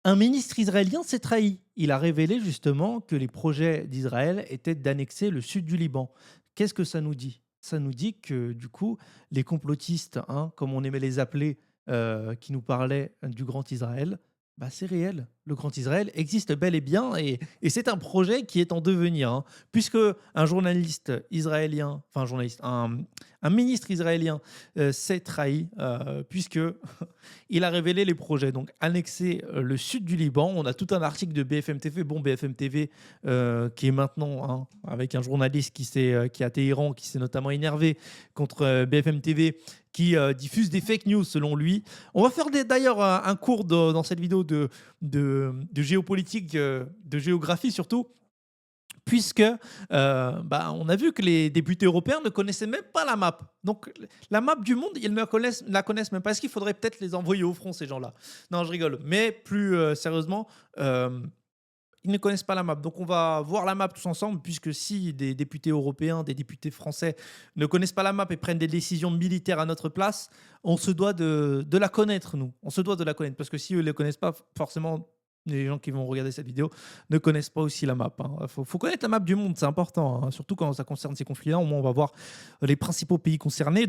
Un ministre israélien s'est trahi. Il a révélé justement que les projets d'Israël étaient d'annexer le sud du Liban. Qu'est-ce que ça nous dit? Ça nous dit que du coup, les complotistes, hein, comme on aimait les appeler, qui nous parlaient du Grand Israël, bah, c'est réel. Le Grand Israël existe bel et bien et c'est un projet qui est en devenir, hein, puisque un journaliste israélien, enfin un journaliste, un ministre israélien s'est trahi, puisque il a révélé les projets. Donc, annexer le sud du Liban. On a tout un article de BFM TV. Bon, BFM TV, qui est maintenant, hein, avec un journaliste qui est à Téhéran, qui s'est notamment énervé contre BFM TV, qui diffuse des fake news selon lui. On va faire d'ailleurs un cours dans cette vidéo de géopolitique, de géographie surtout, puisque bah, on a vu que les députés européens ne connaissaient même pas la map. Donc la map du monde, ils ne la connaissent même pas. Est-ce qu'il faudrait peut-être les envoyer au front, ces gens-là? Non, je rigole. Mais plus sérieusement, ils ne connaissent pas la map. Donc on va voir la map tous ensemble, puisque si des députés européens, des députés français ne connaissent pas la map et prennent des décisions militaires à notre place, on se doit de la connaître, nous. On se doit de la connaître, parce que si eux ne la connaissent pas, forcément, les gens qui vont regarder cette vidéo ne connaissent pas aussi la map. Il faut connaître la map du monde, c'est important, hein, surtout quand ça concerne ces conflits-là. Au moins, on va voir les principaux pays concernés.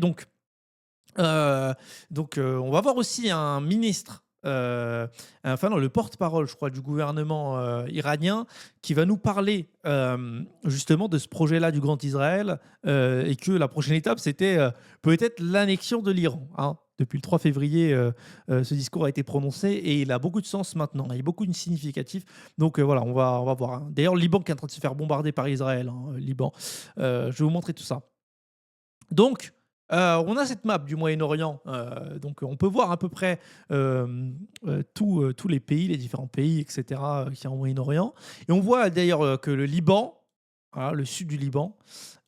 On va voir aussi un ministre, enfin non, le porte-parole, je crois, du gouvernement iranien, qui va nous parler justement de ce projet-là du Grand Israël, et que la prochaine étape, c'était peut-être l'annexion de l'Iran, hein. Depuis le 3 février, ce discours a été prononcé et il a beaucoup de sens maintenant. Il y a beaucoup de significatif. Donc voilà, on va voir, hein. D'ailleurs, le Liban qui est en train de se faire bombarder par Israël, hein, Liban. Je vais vous montrer tout ça. Donc, on a cette map du Moyen-Orient, donc on peut voir à peu près tous les pays, les différents pays, et cetera, qu'il y a au Moyen-Orient, et on voit d'ailleurs, que le Liban, voilà, le sud du Liban,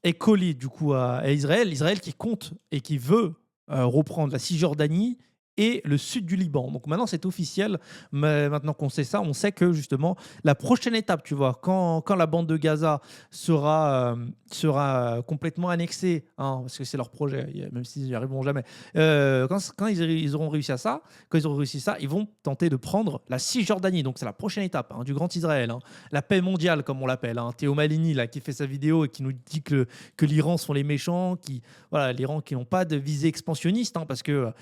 est collé du coup à Israël. Israël qui compte et qui veut reprendre la Cisjordanie et le sud du Liban. Donc maintenant, c'est officiel. Mais maintenant qu'on sait ça, on sait que justement, la prochaine étape, tu vois, quand la bande de Gaza sera complètement annexée, hein, parce que c'est leur projet, même s'ils n'y arriveront jamais, quand ils auront réussi à ça, quand ils auront réussi ça, ils vont tenter de prendre la Cisjordanie. Donc c'est la prochaine étape, hein, du Grand Israël, hein, la paix mondiale, comme on l'appelle, hein. Théo Malini, là, qui fait sa vidéo et qui nous dit que l'Iran sont les méchants, voilà, l'Iran qui n'ont pas de visée expansionniste, hein, parce que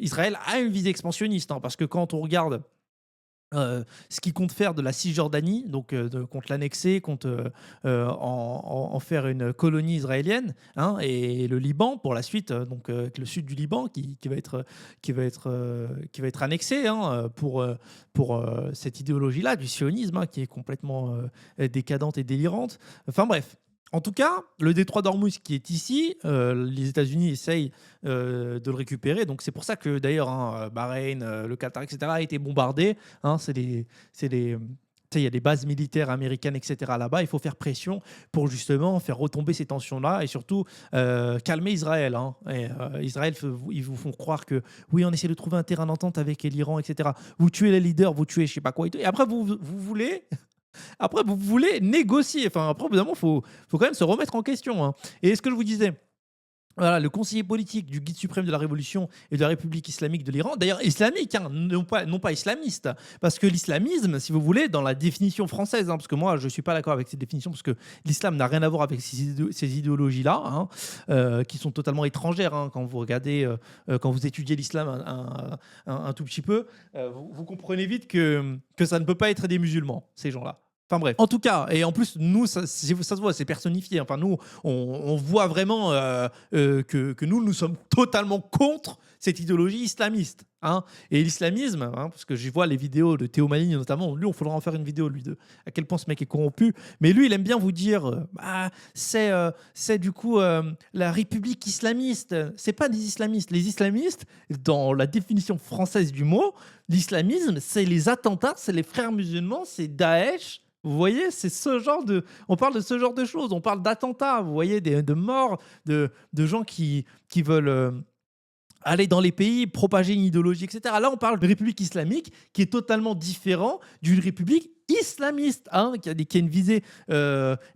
Israël a une visée expansionniste, hein, parce que quand on regarde ce qu'il compte faire de la Cisjordanie, donc compte l'annexer, compte en faire une colonie israélienne, hein, et le Liban pour la suite, donc avec le sud du Liban qui va être annexé, hein, pour cette idéologie-là du sionisme, hein, qui est complètement décadente et délirante. Enfin bref. En tout cas, le détroit d'Ormuz qui est ici, les États-Unis essayent de le récupérer. Donc c'est pour ça que d'ailleurs, hein, Bahreïn, le Qatar, etc., a été bombardé, hein. Il y a des bases militaires américaines, etc. là-bas. Il faut faire pression pour justement faire retomber ces tensions-là et surtout calmer Israël, hein. Israël, ils vous font croire que oui, on essaie de trouver un terrain d'entente avec l'Iran, etc. Vous tuez les leaders, vous tuez je sais pas quoi. Et après, vous voulez négocier. Enfin, après, au bout d'un moment, faut quand même se remettre en question, hein. Et ce que je vous disais, voilà, le conseiller politique du guide suprême de la Révolution et de la République islamique de l'Iran, d'ailleurs islamique, hein, non pas islamiste, parce que l'islamisme, si vous voulez, dans la définition française, hein, parce que moi je ne suis pas d'accord avec cette définition, parce que l'islam n'a rien à voir avec ces idéologies-là, hein, qui sont totalement étrangères, hein, quand vous regardez, quand vous étudiez l'islam un tout petit peu, vous comprenez vite que ça ne peut pas être des musulmans, ces gens-là. Enfin bref. En tout cas, et en plus, nous, ça se voit, c'est personnifié. Enfin, nous, on voit vraiment que nous sommes totalement contre cette idéologie islamiste, hein. Et l'islamisme, hein, parce que je vois les vidéos de Théo Maline notamment, lui, on faudra en faire une vidéo, lui, de à quel point ce mec est corrompu. Mais lui, il aime bien vous dire, c'est du coup la République islamiste. C'est pas des islamistes. Les islamistes, dans la définition française du mot, l'islamisme, c'est les attentats, c'est les frères musulmans, c'est Daesh. Vous voyez, c'est ce genre de. On parle de ce genre de choses. On parle d'attentats, vous voyez, de morts, de gens qui veulent aller dans les pays, propager une idéologie, etc. Là, on parle de république islamique qui est totalement différent d'une république islamiste, hein, qui a une visée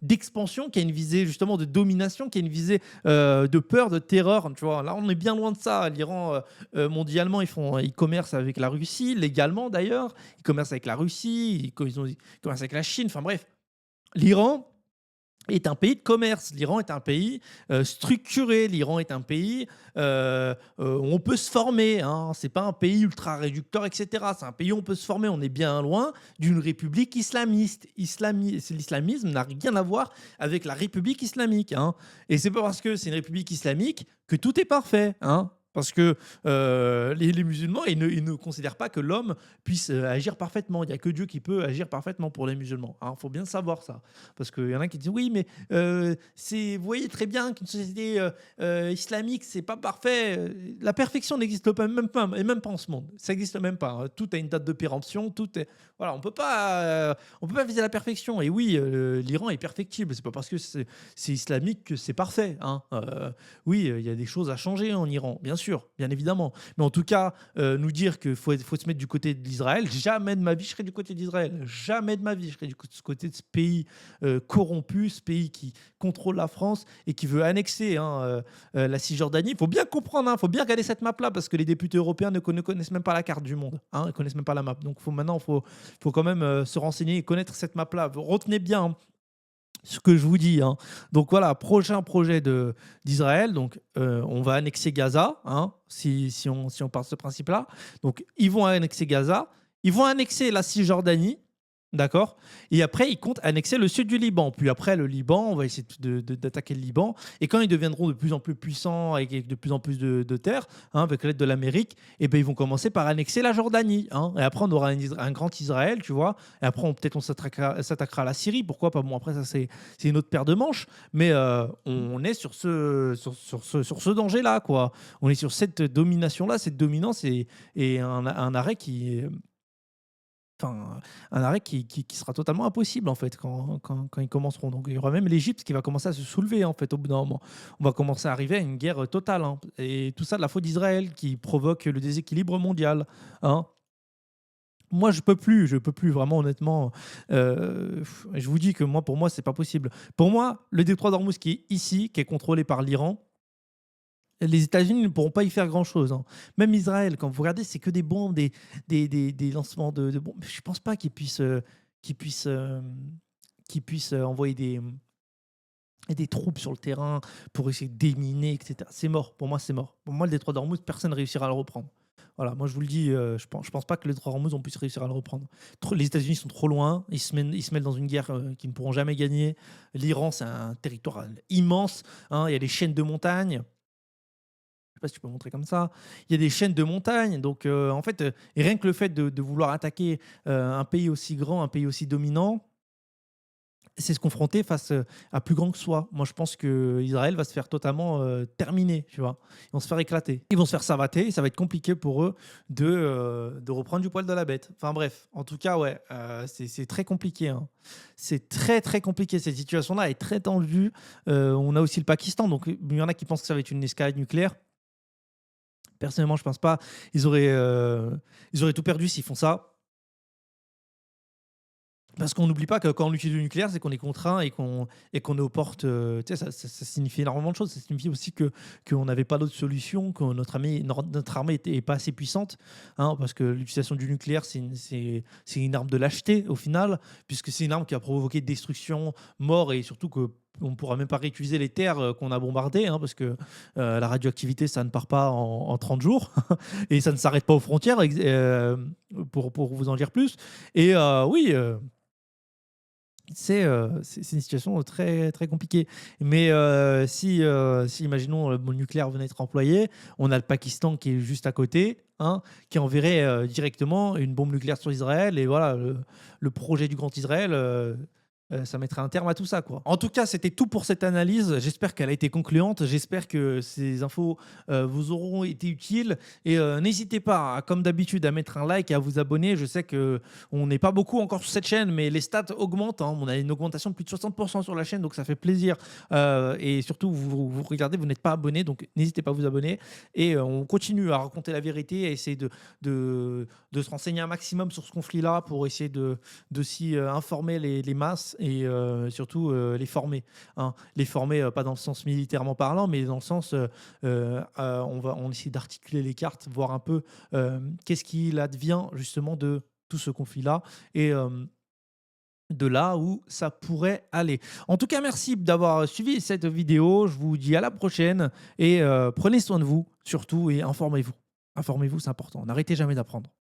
d'expansion, qui a une visée justement de domination, qui a une visée de peur, de terreur. Tu vois, là, on est bien loin de ça. L'Iran, mondialement, ils commercent avec la Russie, légalement d'ailleurs. Ils commercent avec la Russie, ils commercent avec la Chine. Enfin bref, l'Iran est un pays de commerce. L'Iran est un pays structuré. L'Iran est un pays où on peut se former. Hein. C'est pas un pays ultra réducteur, etc. C'est un pays où on peut se former. On est bien loin d'une république islamiste. L'islamisme n'a rien à voir avec la république islamique. Hein. Et c'est pas parce que c'est une république islamique que tout est parfait. Hein. Parce que les musulmans, ils ne considèrent pas que l'homme puisse agir parfaitement. Il n'y a que Dieu qui peut agir parfaitement pour les musulmans. Il faut bien savoir ça. Parce qu'il y en a qui disent oui, mais vous voyez très bien qu'une société islamique, c'est pas parfait. La perfection n'existe pas, et même pas en ce monde. Ça n'existe même pas. Hein. Tout a une date de péremption. Voilà, on peut pas viser la perfection. Et oui, l'Iran est perfectible. C'est pas parce que c'est islamique que c'est parfait. Hein. Oui, il y a des choses à changer en Iran, bien sûr, bien évidemment. Mais en tout cas, nous dire qu'il faut se mettre du côté d'Israël, jamais de ma vie je serai du côté d'Israël. Jamais de ma vie je serai du côté de ce pays corrompu, ce pays qui contrôle la France et qui veut annexer la Cisjordanie. Il faut bien comprendre, il faut bien regarder cette map-là, parce que les députés européens ne connaissent même pas la carte du monde. Ils ne connaissent même pas la map. Donc maintenant, il faut quand même se renseigner et connaître cette map-là. Retenez bien ce que je vous dis. Hein. Donc voilà, prochain projet d'Israël. Donc on va annexer Gaza, hein, si on part de ce principe-là. Donc ils vont annexer Gaza, ils vont annexer la Cisjordanie. D'accord. Et après, ils comptent annexer le sud du Liban. Puis après, le Liban, on va essayer d'attaquer le Liban. Et quand ils deviendront de plus en plus puissants, avec de plus en plus de terres, hein, avec l'aide de l'Amérique, et ben, ils vont commencer par annexer la Jordanie. Hein. Et après, on aura un grand Israël, tu vois. Et après, peut-être on s'attaquera à la Syrie. Pourquoi pas? Bon, après, ça, c'est une autre paire de manches. Mais on est sur ce danger-là, quoi. On est sur cette domination-là, cette dominance et un arrêt un arrêt qui sera totalement impossible en fait quand ils commenceront. Donc il y aura même l'Égypte qui va commencer à se soulever en fait au bout d'un moment. On va commencer à arriver à une guerre totale. Hein. Et tout ça de la faute d'Israël qui provoque le déséquilibre mondial. Hein. Moi, je peux plus vraiment honnêtement. Je vous dis que pour moi, c'est pas possible. Pour moi, le détroit d'Ormuz qui est ici, qui est contrôlé par l'Iran, les États-Unis ne pourront pas y faire grand-chose. Hein. Même Israël, quand vous regardez, c'est que des bombes, des lancements de bombes. Je ne pense pas qu'ils puissent, qu'ils puissent envoyer des troupes sur le terrain pour essayer de déminer, etc. C'est mort. Pour moi, c'est mort. Pour moi, le détroit d'Ormuz, personne ne réussira à le reprendre. Voilà, moi je vous le dis, je pense pas que le détroit d'Ormuz, on puisse réussir à le reprendre. Les États-Unis sont trop loin, ils se mêlent dans une guerre qu'ils ne pourront jamais gagner. L'Iran, c'est un territoire immense. Hein, il y a des chaînes de montagnes. Je sais pas si tu peux montrer comme ça. Il y a des chaînes de montagnes. Donc, en fait, et rien que le fait de vouloir attaquer un pays aussi grand, un pays aussi dominant, c'est se confronter face à plus grand que soi. Moi, je pense qu'Israël va se faire totalement terminer, tu vois. Ils vont se faire éclater. Ils vont se faire savater et ça va être compliqué pour eux de reprendre du poil de la bête. Enfin bref, en tout cas, ouais, c'est très compliqué. Hein. C'est très, très compliqué. Cette situation-là est très tendue. On a aussi le Pakistan. Donc, il y en a qui pensent que ça va être une escalade nucléaire. Personnellement, je pense pas. Ils auraient tout perdu s'ils font ça. Parce qu'on n'oublie pas que quand on utilise le nucléaire, c'est qu'on est contraint et qu'on est aux portes. Tu sais, ça signifie énormément de choses. Ça signifie aussi qu'on n'avait pas d'autre solution, que notre armée était pas assez puissante. Hein, parce que l'utilisation du nucléaire, c'est une arme de lâcheté au final, puisque c'est une arme qui a provoqué destruction, mort et surtout que on ne pourra même pas réutiliser les terres qu'on a bombardées, hein, parce que la radioactivité, ça ne part pas en 30 jours et ça ne s'arrête pas aux frontières, pour vous en dire plus. Et oui. C'est une situation très, très compliquée. Mais si, imaginons, le nucléaire venait être employé, on a le Pakistan qui est juste à côté, hein, qui enverrait directement une bombe nucléaire sur Israël. Et voilà, le projet du Grand Israël ça mettrait un terme à tout ça, quoi. En tout cas, c'était tout pour cette analyse. J'espère qu'elle a été concluante. J'espère que ces infos, vous auront été utiles et n'hésitez pas, comme d'habitude, à mettre un like et à vous abonner. Je sais qu'on n'est pas beaucoup encore sur cette chaîne, mais les stats augmentent, hein. On a une augmentation de plus de 60 sur la chaîne, donc ça fait plaisir. Et surtout, vous regardez, vous n'êtes pas abonné, donc n'hésitez pas à vous abonner. Et on continue à raconter la vérité, à essayer de se renseigner un maximum sur ce conflit-là pour essayer de s'y informer les masses et surtout les former, hein. Les former, pas dans le sens militairement parlant, mais dans le sens, on essaie d'articuler les cartes, voir un peu qu'est-ce qu'il advient justement de tout ce conflit-là et de là où ça pourrait aller. En tout cas, merci d'avoir suivi cette vidéo. Je vous dis à la prochaine et prenez soin de vous surtout et informez-vous. Informez-vous, c'est important. N'arrêtez jamais d'apprendre.